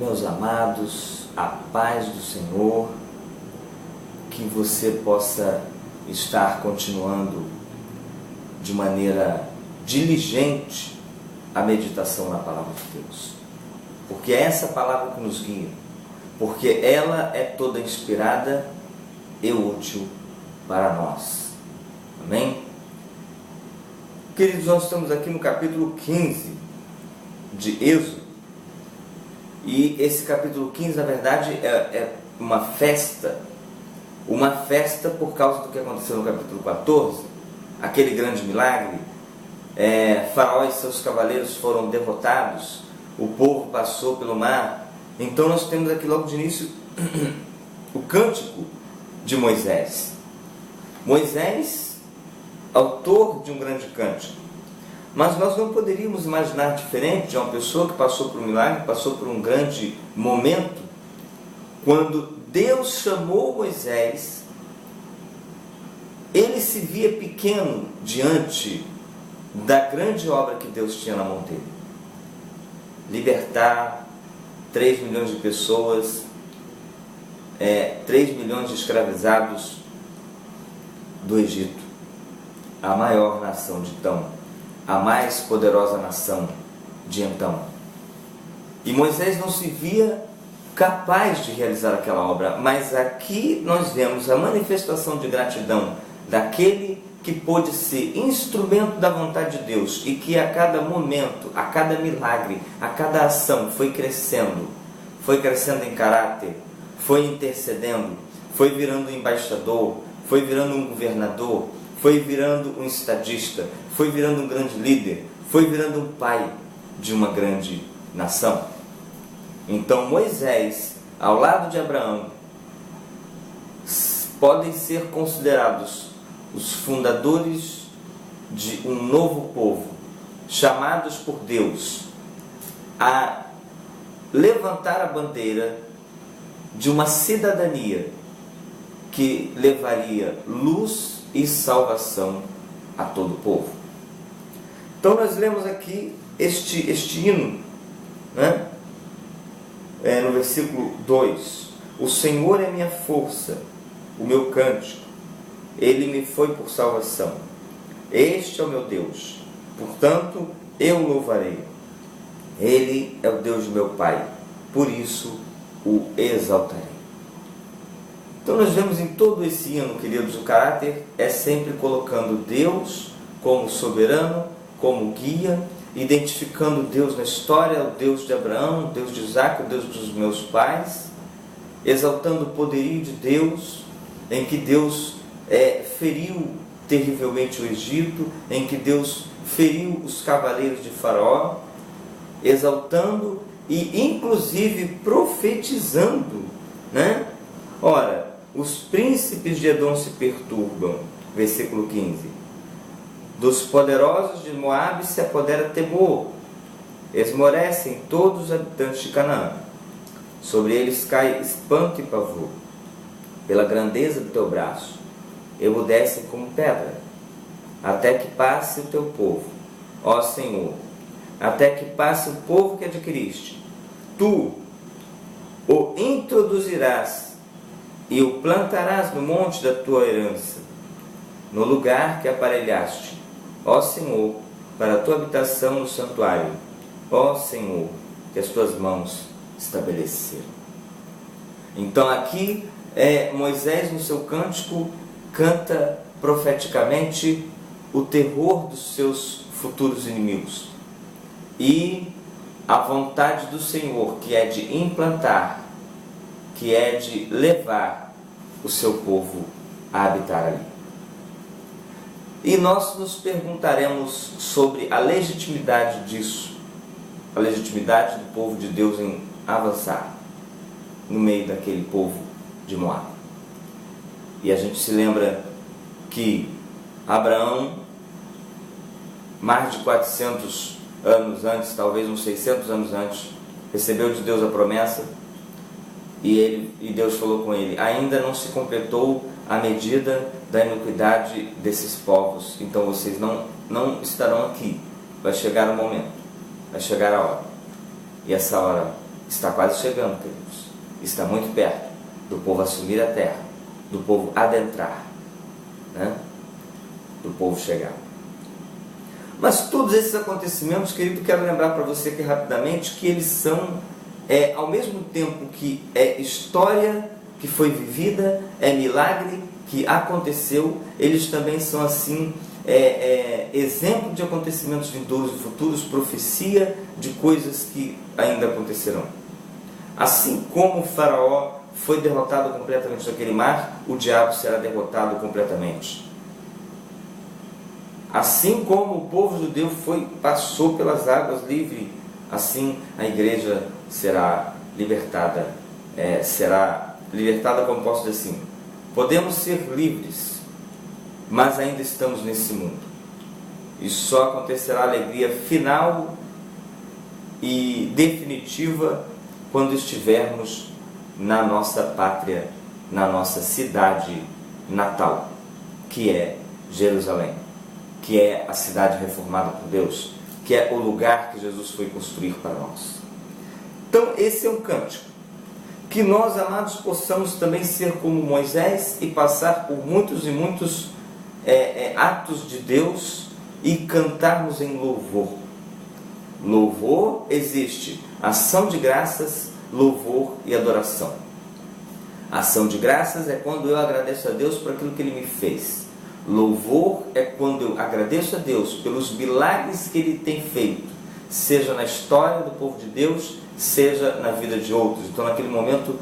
Meus amados, a paz do Senhor, que você possa estar continuando de maneira diligente a meditação na palavra de Deus, porque é essa palavra que nos guia, porque ela é toda inspirada e útil para nós. Amém? Queridos, nós estamos aqui no capítulo 15 de Êxodo, e esse capítulo 15, na verdade, é uma festa por causa do que aconteceu no capítulo 14, aquele grande milagre. Faraó e seus cavaleiros foram derrotados, o povo passou pelo mar. Então nós temos aqui logo de início o cântico de Moisés. Moisés, autor de um grande cântico. Mas nós não poderíamos imaginar diferente de uma pessoa que passou por um milagre, passou por um grande momento. Quando Deus chamou Moisés, ele se via pequeno diante da grande obra que Deus tinha na mão dele. Libertar 3 milhões de pessoas, 3 milhões de escravizados do Egito, a maior nação de então, a mais poderosa nação de então. E Moisés não se via capaz de realizar aquela obra, mas aqui nós vemos a manifestação de gratidão daquele que pôde ser instrumento da vontade de Deus e que a cada momento, a cada milagre, a cada ação foi crescendo em caráter, foi intercedendo, foi virando um embaixador, foi virando um governador, foi virando um estadista, foi virando um grande líder, foi virando um pai de uma grande nação. Então Moisés, ao lado de Abraão, podem ser considerados os fundadores de um novo povo, chamados por Deus a levantar a bandeira de uma cidadania que levaria luz e salvação a todo o povo. Então nós lemos aqui este hino, né? No versículo 2: O Senhor é minha força, o meu cântico, Ele me foi por salvação. Este é o meu Deus, portanto eu o louvarei. Ele é o Deus de meu Pai, por isso o exaltarei. Então nós vemos em todo esse hino, queridos, o caráter é sempre colocando Deus como soberano, como guia, identificando Deus na história, o Deus de Abraão, o Deus de Isaac, o Deus dos meus pais, exaltando o poderio de Deus, em que Deus feriu terrivelmente o Egito, em que Deus feriu os cavaleiros de Faraó, exaltando e inclusive profetizando, né? Ora, os príncipes de Edom se perturbam, versículo 15. Dos poderosos de Moabe se apodera temor, esmorecem todos os habitantes de Canaã. Sobre eles cai espanto e pavor, pela grandeza do teu braço, emudecem como pedra, até que passe o teu povo, ó Senhor, até que passe o povo que adquiriste. Tu o introduzirás e o plantarás no monte da tua herança, no lugar que aparelhaste, ó Senhor, para a tua habitação no santuário, ó Senhor, que as tuas mãos estabeleceram. Então aqui Moisés, no seu cântico, canta profeticamente o terror dos seus futuros inimigos e a vontade do Senhor, que é de implantar, que é de levar o seu povo a habitar ali. E nós nos perguntaremos sobre a legitimidade disso, a legitimidade do povo de Deus em avançar no meio daquele povo de Moab. E a gente se lembra que Abraão, mais de 400 anos antes, talvez uns 600 anos antes, recebeu de Deus a promessa, e Deus falou com ele: ainda não se completou a medida da iniquidade desses povos, então vocês não estarão aqui. Vai chegar o momento, vai chegar a hora, e essa hora está quase chegando, queridos. Está muito perto do povo assumir a terra, do povo adentrar, né? Do povo chegar. Mas todos esses acontecimentos, querido, quero lembrar para você aqui rapidamente que eles são, ao mesmo tempo que é história que foi vivida, é milagre que aconteceu, eles também são assim, exemplo de acontecimentos vindouros e futuros, profecia de coisas que ainda acontecerão. Assim como o faraó foi derrotado completamente naquele mar, o diabo será derrotado completamente. Assim como o povo judeu passou pelas águas livre, assim a igreja será libertada. Como posso dizer assim, podemos ser livres, mas ainda estamos nesse mundo. E só acontecerá a alegria final e definitiva quando estivermos na nossa pátria, na nossa cidade natal, que é Jerusalém, que é a cidade reformada por Deus, que é o lugar que Jesus foi construir para nós. Então esse é um cântico, que nós, amados, possamos também ser como Moisés e passar por muitos e muitos atos de Deus e cantarmos em louvor. Louvor existe ação de graças, louvor e adoração. Ação de graças é quando eu agradeço a Deus por aquilo que Ele me fez. Louvor é quando eu agradeço a Deus pelos milagres que Ele tem feito, seja na história do povo de Deus, seja na vida de outros. Então naquele momento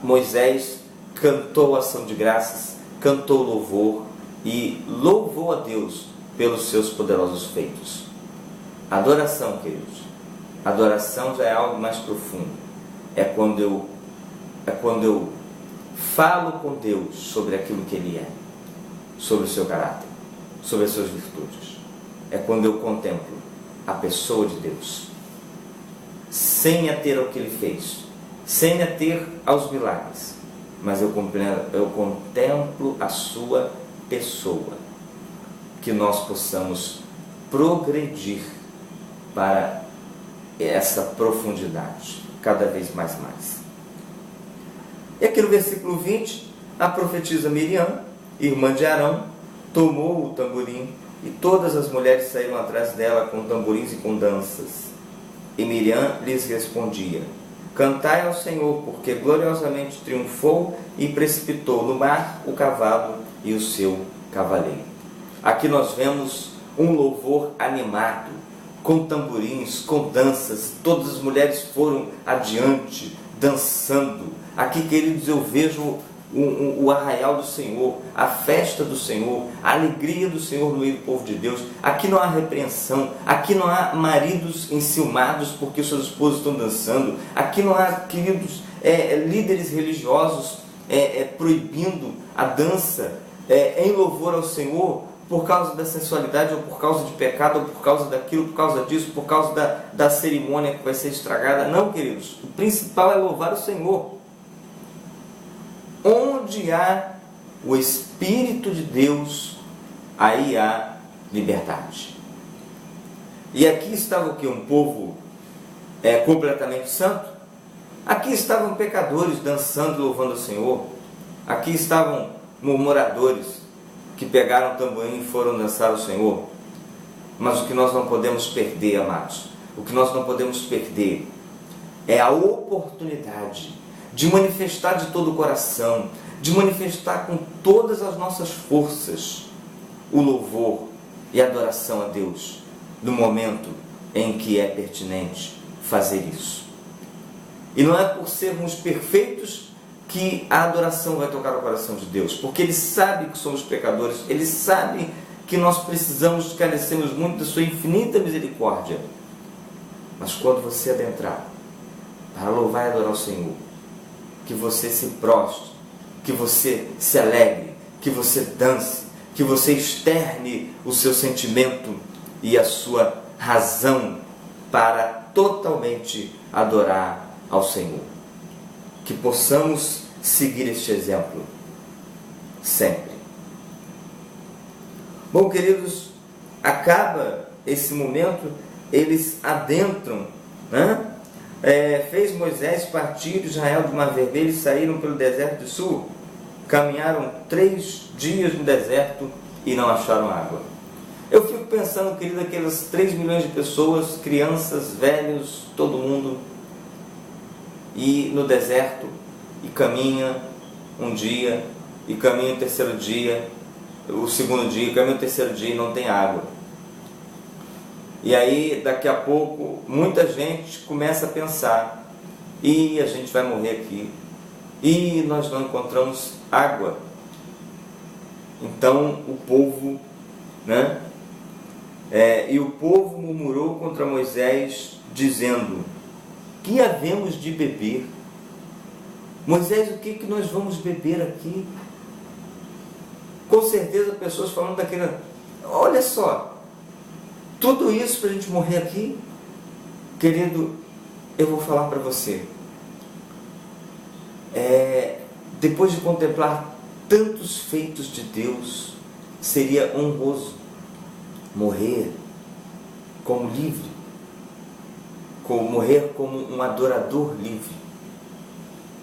Moisés cantou ação de graças, cantou louvor e louvou a Deus pelos seus poderosos feitos. Adoração, queridos, adoração já é algo mais profundo. É quando eu falo com Deus sobre aquilo que Ele é, sobre o seu caráter, sobre as suas virtudes. É quando eu contemplo a pessoa de Deus, sem ater ao que Ele fez, sem ater aos milagres, mas eu contemplo a sua pessoa, que nós possamos progredir para essa profundidade, cada vez mais. E aqui no versículo 20, a profetisa Miriam, irmã de Arão, tomou o tamborim e todas as mulheres saíram atrás dela com tamborins e com danças. E Miriam lhes respondia: cantai ao Senhor, porque gloriosamente triunfou e precipitou no mar o cavalo e o seu cavaleiro. Aqui nós vemos um louvor animado, com tamborins, com danças. Todas as mulheres foram adiante, dançando. Aqui, queridos, eu vejo o arraial do Senhor, a festa do Senhor, a alegria do Senhor no meio do povo de Deus. Aqui não há repreensão, aqui não há maridos enciumados porque suas esposas estão dançando, aqui não há, queridos, líderes religiosos proibindo a dança em louvor ao Senhor por causa da sensualidade, ou por causa de pecado, ou por causa daquilo, por causa disso, por causa da cerimônia que vai ser estragada. Não, queridos, o principal é louvar o Senhor. Onde há o Espírito de Deus, aí há liberdade. E aqui estava o que? Um povo completamente santo. Aqui estavam pecadores dançando e louvando o Senhor. Aqui estavam murmuradores que pegaram o tamborim e foram dançar ao Senhor. Mas o que nós não podemos perder, amados, o que nós não podemos perder é a oportunidade de manifestar de todo o coração, de manifestar com todas as nossas forças o louvor e a adoração a Deus, no momento em que é pertinente fazer isso. E não é por sermos perfeitos que a adoração vai tocar o coração de Deus, porque Ele sabe que somos pecadores, Ele sabe que nós precisamos, carecemos muito da sua infinita misericórdia. Mas quando você adentrar para louvar e adorar o Senhor, que você se prostre, que você se alegre, que você dance, que você externe o seu sentimento e a sua razão para totalmente adorar ao Senhor. Que possamos seguir este exemplo sempre. Bom, queridos, acaba esse momento, eles adentram, né? fez Moisés partir de Israel do Mar Vermelho e saíram pelo deserto de Sul. Caminharam 3 dias no deserto e não acharam água. Eu fico pensando, querido, aquelas 3 milhões de pessoas, crianças, velhos, todo mundo, e no deserto, e caminha um dia, e caminha o terceiro dia, o segundo dia, caminha o terceiro dia e não tem água. E aí, daqui a pouco, muita gente começa a pensar, e a gente vai morrer aqui, e nós não encontramos água. Então o povo, e o povo murmurou contra Moisés, dizendo: que havemos de beber? Moisés, o que nós vamos beber aqui? Com certeza pessoas falando daquele: olha só, tudo isso para a gente morrer aqui? Querido, eu vou falar para você, depois de contemplar tantos feitos de Deus, seria honroso morrer como livre, morrer como um adorador livre.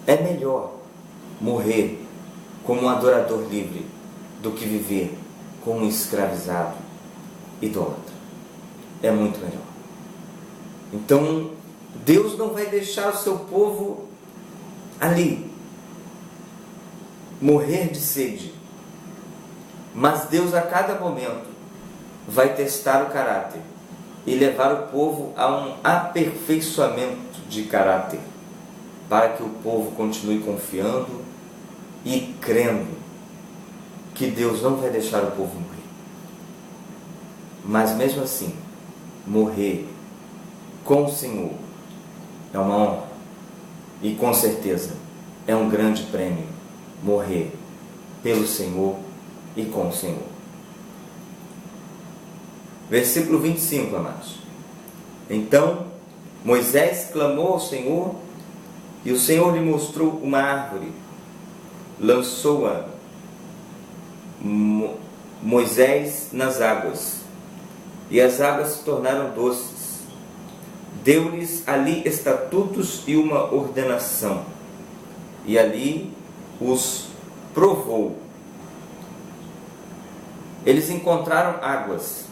É melhor morrer como um adorador livre do que viver como um escravizado idólatra. É muito melhor. Então, Deus não vai deixar o seu povo ali morrer de sede, mas Deus a cada momento vai testar o caráter e levar o povo a um aperfeiçoamento de caráter, para que o povo continue confiando e crendo que Deus não vai deixar o povo morrer. Mas mesmo assim, morrer com o Senhor é uma honra, e com certeza é um grande prêmio morrer pelo Senhor e com o Senhor. Versículo 25, amados. Então Moisés clamou ao Senhor, e o Senhor lhe mostrou uma árvore. Lançou-a Moisés nas águas, e as águas se tornaram doces. Deu-lhes ali estatutos e uma ordenação, e ali os provou. Eles encontraram águas,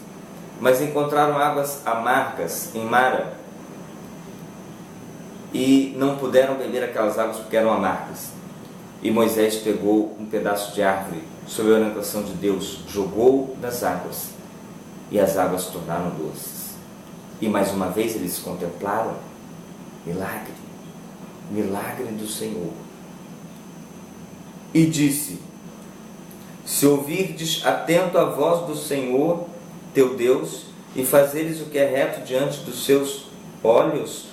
mas encontraram águas amargas em Mara, e não puderam beber aquelas águas porque eram amargas. E Moisés pegou um pedaço de árvore, sob a orientação de Deus, jogou nas águas, e as águas se tornaram doces. E mais uma vez eles contemplaram milagre do Senhor. E disse: se ouvirdes atento a voz do Senhor teu Deus, e fazeres o que é reto diante dos seus olhos,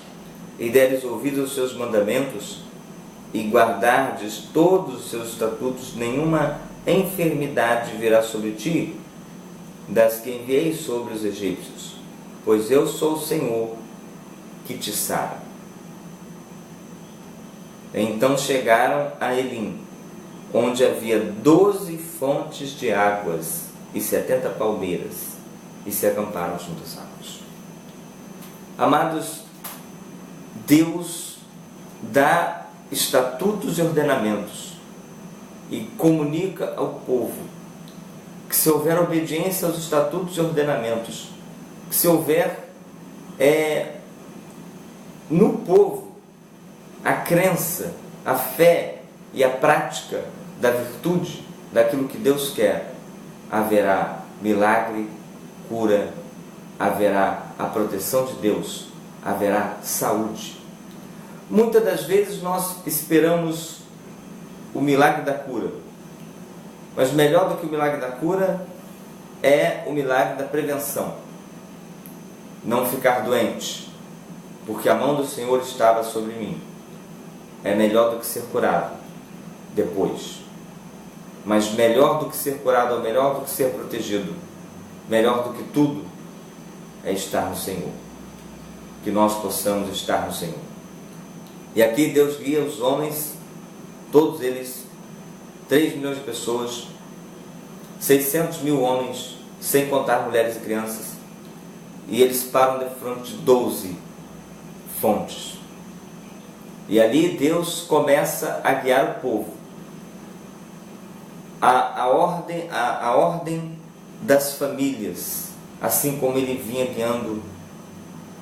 e deres ouvidos aos seus mandamentos, e guardardes todos os seus estatutos, nenhuma enfermidade virá sobre ti, das que enviei sobre os egípcios, pois eu sou o Senhor que te sara. Então chegaram a Elim, onde havia 12 fontes de águas e 70 palmeiras, e se acamparam junto às águas. Amados, Deus dá estatutos e ordenamentos e comunica ao povo que, se houver obediência aos estatutos e ordenamentos, que se houver no povo a crença, a fé e a prática da virtude, daquilo que Deus quer, haverá milagre, cura, haverá a proteção de Deus, haverá saúde. Muitas das vezes nós esperamos o milagre da cura, mas melhor do que o milagre da cura é o milagre da prevenção. Não ficar doente, porque a mão do Senhor estava sobre mim. É melhor do que ser curado depois. Mas melhor do que ser curado, ou melhor do que ser protegido, melhor do que tudo, é estar no Senhor. Que nós possamos estar no Senhor. E aqui Deus guia os homens, todos eles, 3 milhões de pessoas, 600 mil homens, sem contar mulheres e crianças, e eles param de frente de 12 fontes. E ali Deus começa a guiar o povo. A ordem das famílias, assim como ele vinha guiando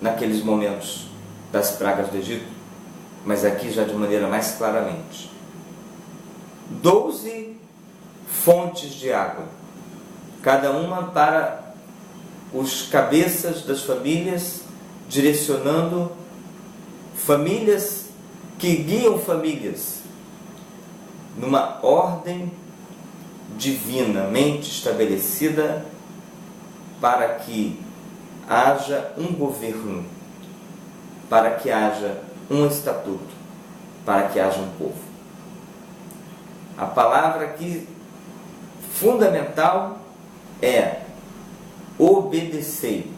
naqueles momentos das pragas do Egito, mas aqui já de maneira mais claramente. 12 fontes de água, cada uma para os cabeças das famílias, direcionando famílias que guiam famílias numa ordem divinamente estabelecida para que haja um governo, para que haja um estatuto, para que haja um povo. A palavra aqui fundamental é obedecei.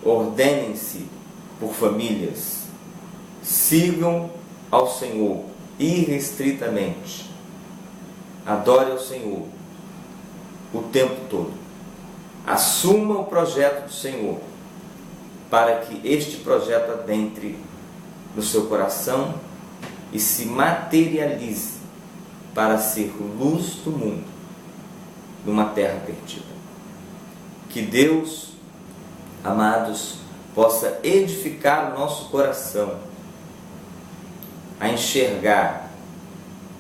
Ordenem-se por famílias, sigam ao Senhor irrestritamente, adore ao Senhor o tempo todo, assuma o projeto do Senhor, para que este projeto adentre no seu coração e se materialize para ser luz do mundo numa terra perdida. Que Deus, amados, possa edificar o nosso coração a enxergar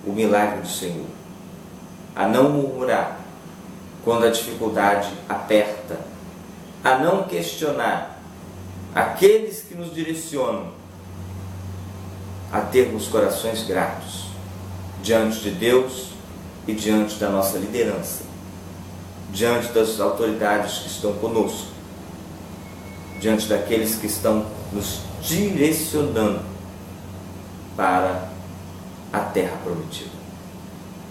o milagre do Senhor, a não murmurar quando a dificuldade aperta, a não questionar aqueles que nos direcionam, a termos corações gratos diante de Deus e diante da nossa liderança, diante das autoridades que estão conosco, diante daqueles que estão nos direcionando para a terra prometida.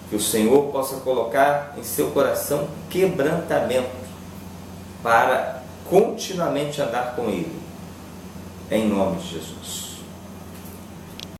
Que o Senhor possa colocar em seu coração quebrantamento para continuamente andar com Ele, em nome de Jesus.